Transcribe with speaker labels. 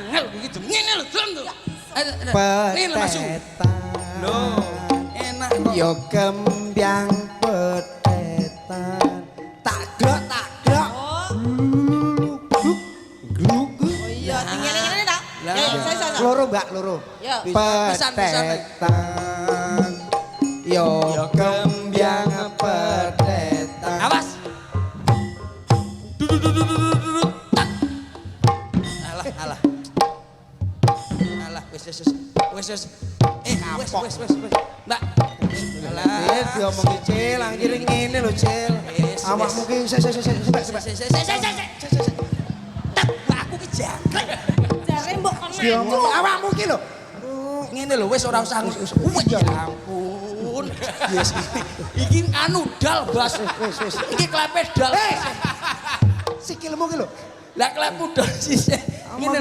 Speaker 1: angel iki ngene lho drum tuh. Ngene Mas. Lho, enak kok.
Speaker 2: Yo kembyang petetan. Tak glok. Gluk.
Speaker 3: Oh iya, ngene tak. Ya, saya.
Speaker 2: Loro Mbak, loro.
Speaker 3: Yo.
Speaker 2: Petetan. Yo kembyang petetan.
Speaker 1: Awas. Alah. Alah, wis. Wis. Mbak.
Speaker 2: Alah, diomongi Cil, akhire ngene lho Cil. Awakmu ki
Speaker 1: Aku ki jangkrik.
Speaker 3: Jare mbok kon
Speaker 2: diomong awakmu ki lho.
Speaker 1: Ngene lho wis ora usah ya ampun. Yes. Iki anu dal Bas. Wis. Iki klepe dal.
Speaker 2: Sikilmu ki lho.
Speaker 1: Lah klepu dal sisih. Ngene lho.